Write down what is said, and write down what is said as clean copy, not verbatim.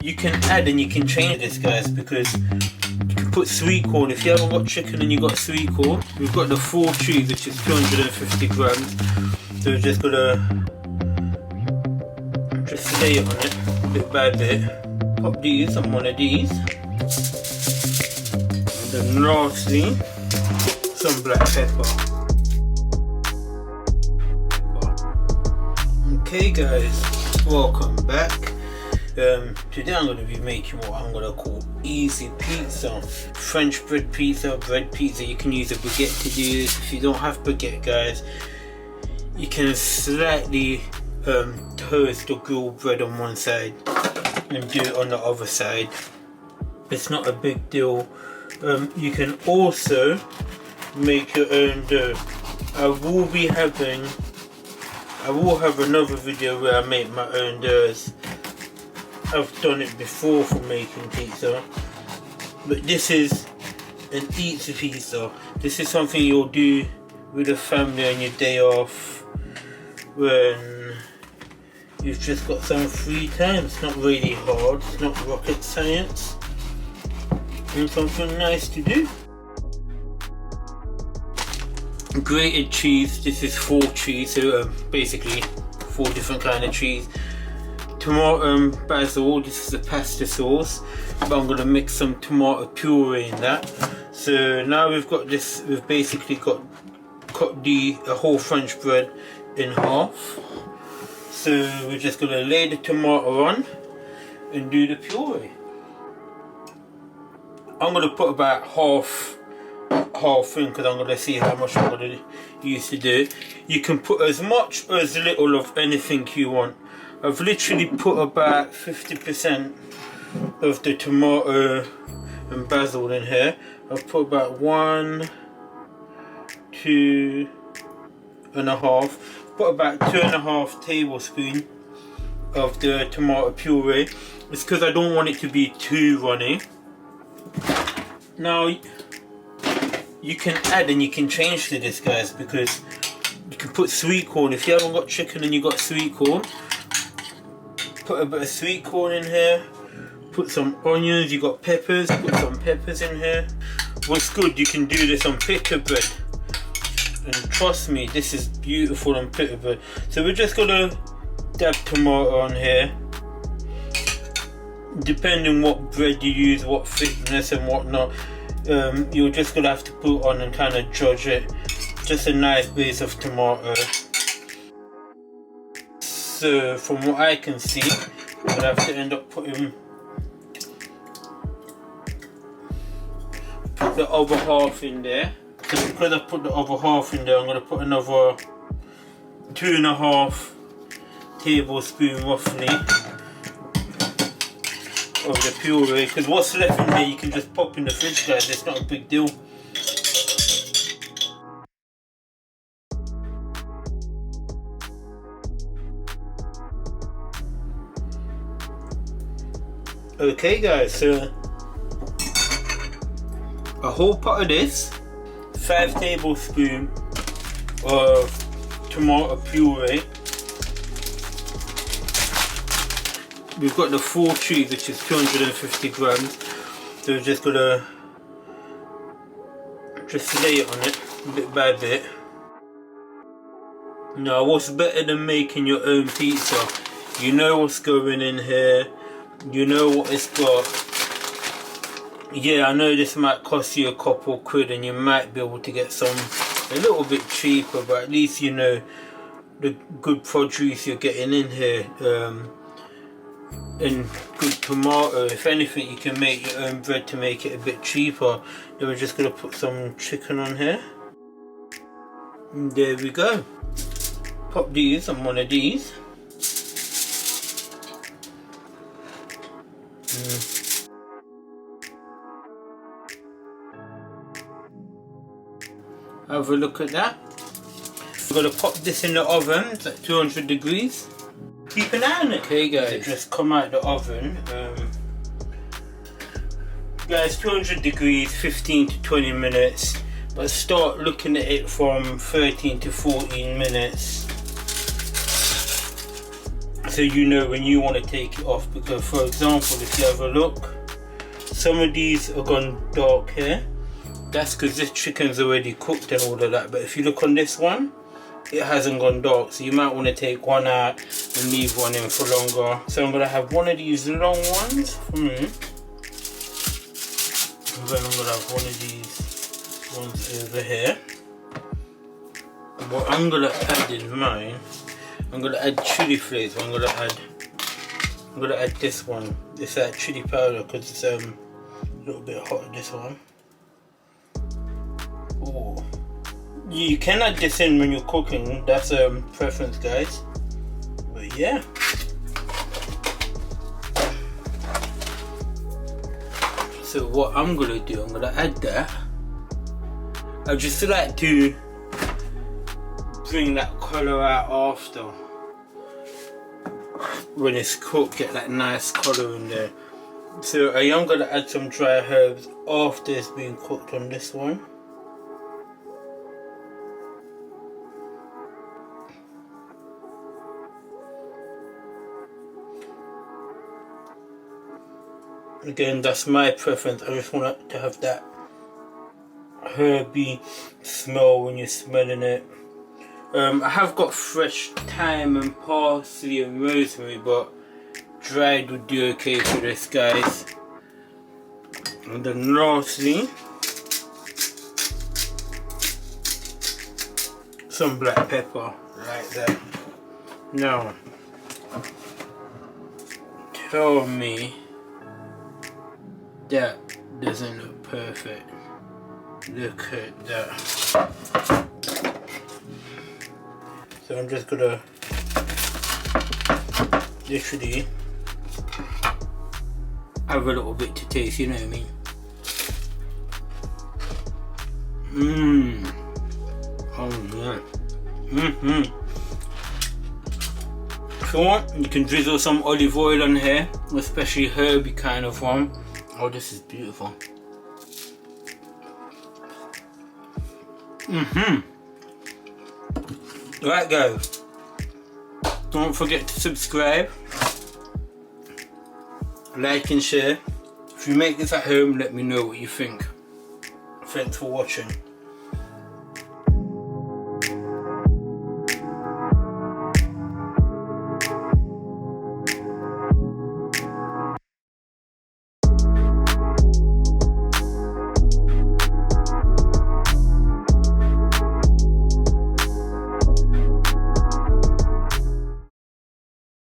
You can add and you can change this, guys, because you can put sweet corn. If you haven't got chicken and you got sweet corn, we've got the 4 cheese, which is 250 grams. So we're just gonna just lay it on it bit by bit. Pop these on one of these, and then lastly some black pepper. Okay, guys, welcome back. Today I'm going to be making what I'm going to call easy pizza. French bread pizza, bread pizza. You can use a baguette to do this. If you don't have baguette, guys, you can slightly toast or grill bread on one side and do it on the other side. It's not a big deal. You can also make your own dough. I will have another video where I make my own doughs. I've done it before for making pizza, but this is an easy pizza. This is something you'll do with the family on your day off when you've just got some free time. It's not really hard, it's not rocket science, and something nice to do. Grated cheese, this is 4 cheese, so basically 4 different kind of cheese. Tomato basil, this is a pasta sauce, but I'm going to mix some tomato puree in that. So now we've got this, we've basically cut a whole French bread in half. So we're just going to lay the tomato on and do the puree. I'm going to put about half in because I'm going to see how much I'm going to use to do it. You can put as much or as little of anything you want. I've literally put about 50% of the tomato and basil in here. I've put about 1, 2.5. Put about 2.5 tablespoons of the tomato puree. It's because I don't want it to be too runny. Now you can add and you can change to this, guys, because you can put sweet corn. If you haven't got chicken and you got sweet corn, put a bit of sweet corn in here. Put some onions, you got peppers, put some peppers in here. What's good, you can do this on pita bread, and trust me, this is beautiful on pita bread. So we're just gonna dab tomato on here. Depending what bread you use, what thickness and whatnot, you're just gonna have to put on and kind of judge it. Just a nice base of tomato. So from what I can see, I'll have to end up putting the other half in there. So because I put the other half in there, I'm going to put another 2.5 tablespoons roughly of the puree. Because what's left in here you can just pop in the fridge, guys. It's not a big deal. Okay, guys, so a whole pot of this, 5 tablespoons of tomato puree. We've got the 4 cheese, which is 250 grams. So we're just gonna lay it on it bit by bit. Now, what's better than making your own pizza? You know what's going in here. You know what it's got. Yeah, I know this might cost you a couple quid and you might be able to get some a little bit cheaper, but at least you know the good produce you're getting in here, and good tomato. If anything, you can make your own bread to make it a bit cheaper. Then we're just going to put some chicken on here. And there we go. Pop these on one of these. Have a look at that. We're going to pop this in the oven at 200 degrees. Keep an eye on it. Okay, guys, just come out the oven. Guys, 200 degrees, 15 to 20 minutes. But start looking at it from 13 to 14 minutes. So so you know when you want to take it off. Because for example, if you have a look, some of these are gone dark here. That's because this chicken's already cooked and all of that. But if you look on this one, it hasn't gone dark, so you might want to take one out and leave one in for longer. So I'm going to have one of these long ones for me, and then I'm going to have one of these ones over here. And what I'm going to add in mine, I'm going to add chili flakes. I'm going to add this one. It's that chili powder because it's a little bit hot, this one. Oh. You can add this in when you're cooking, that's preference, guys. But yeah. So what I'm gonna do, I'm gonna add that. I just like to bring that colour out after. When it's cooked, get that nice colour in there. So I am gonna add some dry herbs after it's been cooked on this one. Again, that's my preference. I just want to have that herby smell when you're smelling it. I have got fresh thyme and parsley and rosemary, but dried would do okay for this, guys. And then lastly, some black pepper like that. Now, tell me that doesn't look perfect. Look at that. So I'm just gonna literally have a little bit to taste, you know what I mean? Oh yeah. If you want, you can drizzle some olive oil on here, especially herby kind of one. Oh, this is beautiful. Right, guys. Don't forget to subscribe, like and share. If you make this at home, let me know what you think. Thanks for watching.